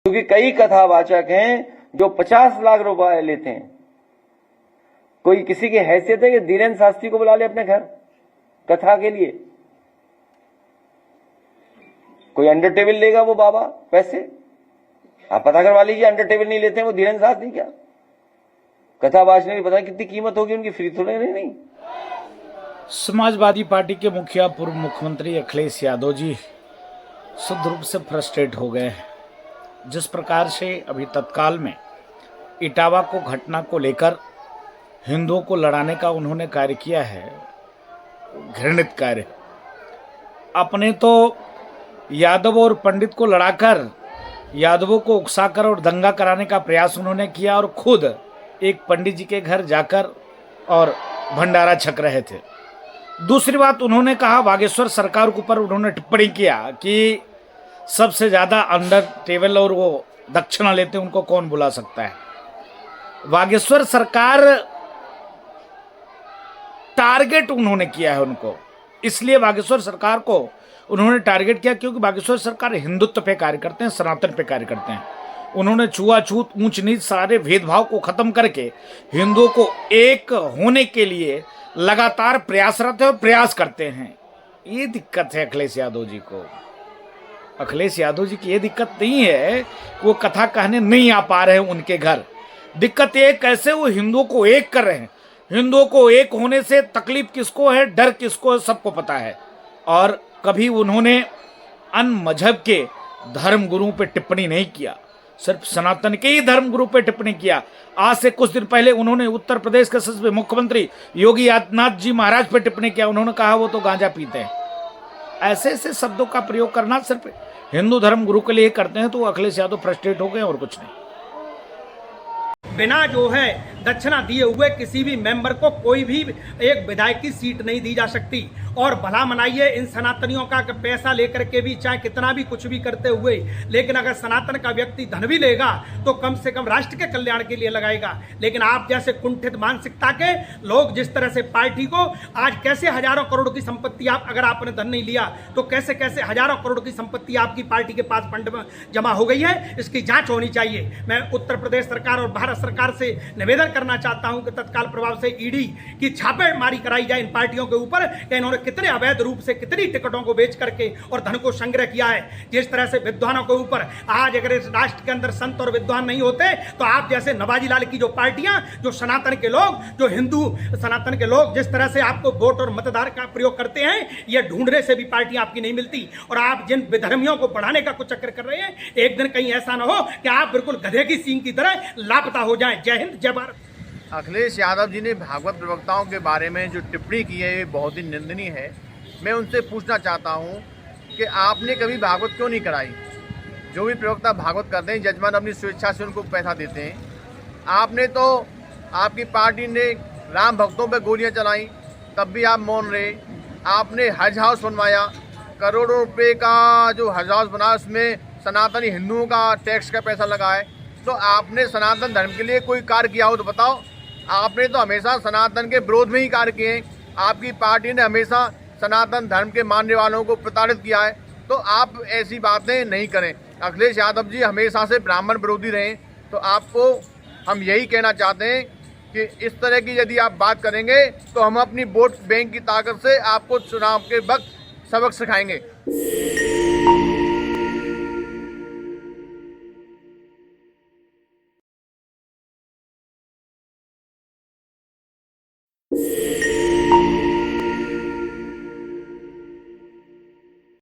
क्योंकि कई कथावाचक हैं जो 50 लाख रुपए लेते हैं। कोई किसी की हैसियत है कि धीरेन्द्र शास्त्री को बुला ले अपने घर कथा के लिए? कोई अंडर टेबल लेगा वो बाबा पैसे? आप पता करवा लीजिए, अंडर टेबल नहीं लेते हैं वो धीरेन्द्र शास्त्री। क्या कथावाचक की पता कितनी कीमत होगी उनकी? फ्री थोड़े नहीं। समाजवादी पार्टी के मुखिया पूर्व मुख्यमंत्री अखिलेश यादव जी शुद्ध रूप से फ्रस्ट्रेट हो गए हैं। जिस प्रकार से अभी तत्काल में इटावा को घटना को लेकर हिंदुओं को लड़ाने का उन्होंने कार्य किया है, घृणित कार्य। अपने तो यादव और पंडित को लड़ाकर यादवों को उकसाकर और दंगा कराने का प्रयास उन्होंने किया और खुद एक पंडित जी के घर जाकर और भंडारा छक रहे थे। दूसरी बात, उन्होंने कहा बागेश्वर सरकार के ऊपर उन्होंने टिप्पणी किया कि सबसे ज़्यादा अंडर टेबल और वो दक्षिणा लेते उनको कौन बुला सकता है। बागेश्वर सरकार टारगेट उन्होंने किया है उनको, इसलिए बागेश्वर सरकार को उन्होंने टारगेट किया क्योंकि बागेश्वर सरकार हिंदुत्व पे कार्य करते हैं, सनातन पे कार्य करते हैं। उन्होंने छुआछूत ऊंच नीच सारे भेदभाव को खत्म करके हिंदुओं को एक होने के लिए लगातार प्रयासरत है और प्रयास करते हैं। ये दिक्कत है अखिलेश यादव जी को। अखिलेश यादव जी की ये दिक्कत नहीं है कि वो कथा कहने नहीं आ पा रहे हैं उनके घर। दिक्कत ये कैसे वो हिंदुओं को एक कर रहे हैं। हिंदुओं को एक होने से तकलीफ किसको है, डर किसको है, सबको पता है। और कभी उन्होंने अन्य मजहब के धर्म गुरुओं पे टिप्पणी नहीं किया, सिर्फ सनातन के ही धर्म गुरु पे टिप्पणी किया। आज से कुछ दिन पहले उन्होंने उत्तर प्रदेश के यशस्वी मुख्यमंत्री योगी आदित्यनाथ जी महाराज पे टिप्पणी किया। उन्होंने कहा वो तो गांजा पीते हैं। ऐसे ऐसे शब्दों का प्रयोग करना सिर्फ हिंदू धर्म गुरु के लिए करते हैं, तो अखिलेश यादव फ्रस्ट्रेट हो गए और कुछ नहीं। बिना जो है दक्षिणा दिए हुए किसी भी मेंबर को कोई भी एक विधायक की सीट नहीं दी जा सकती। और भला मनाइए इन सनातनियों का पैसा लेकर के भी, चाहे कितना भी कुछ भी करते हुए, लेकिन अगर सनातन का व्यक्ति धन भी लेगा तो कम से कम राष्ट्र के कल्याण के लिए लगाएगा। लेकिन आप जैसे कुंठित मानसिकता के लोग जिस तरह से पार्टी को आज कैसे हजारों करोड़ की संपत्ति, आप अगर आपने धन नहीं लिया तो कैसे कैसे हजारों करोड़ की संपत्ति आपकी पार्टी के पास फंड में जमा हो गई है, इसकी जांच होनी चाहिए। मैं उत्तर प्रदेश सरकार और भारत सरकार से निवेदन करना चाहता हूं कि तत्काल प्रभाव से ईडी की छापेमारी कराई जाए इन पार्टियों के ऊपर कि इन्होंने कितने अवैध रूप से कितनी टिकटों को बेच करके और धन को संग्रह किया है। जिस तरह से विद्वानों के ऊपर आज अगर इस राष्ट्र के अंदर संत और विद्वान नहीं होते तो आप जैसे नवाजी लाल की जो पार्टियां, जो सनातन के लोग, जो हिंदू सनातन के लोग जिस तरह से आपको वोट और मतदार का प्रयोग करते हैं, ये ढूंढने से भी पार्टियां आपकी नहीं मिलती। और आप जिन विधर्मियों को बढ़ाने का कुछ चक्कर कर रहे हैं, एक दिन कहीं ऐसा ना हो कि आप बिल्कुल गधे की सींग की तरह लापता हो जाए। जय हिंद, जय भारत। अखिलेश यादव जी ने भागवत प्रवक्ताओं के बारे में जो टिप्पणी की है ये बहुत ही निंदनीय है। मैं उनसे पूछना चाहता हूं कि आपने कभी भागवत क्यों नहीं कराई? जो भी प्रवक्ता भागवत करते हैं, जजमान अपनी स्वेच्छा से उनको पैसा देते हैं। आपने तो, आपकी पार्टी ने राम भक्तों पर गोलियां चलाई, तब भी आप मौन रहे। आपने हज हाउस बनवाया, करोड़ों रुपये का जो हज हाउस बना उसमें सनातनी हिंदुओं का टैक्स का पैसा लगा है। तो आपने सनातन धर्म के लिए कोई कार्य किया हो तो बताओ। आपने तो हमेशा सनातन के विरोध में ही कार्य किए हैं। आपकी पार्टी ने हमेशा सनातन धर्म के मानने वालों को प्रताड़ित किया है। तो आप ऐसी बातें नहीं करें। अखिलेश यादव जी हमेशा से ब्राह्मण विरोधी रहे। तो आपको हम यही कहना चाहते हैं कि इस तरह की यदि आप बात करेंगे तो हम अपनी वोट बैंक की ताकत से आपको चुनाव के वक्त सबक सिखाएंगे।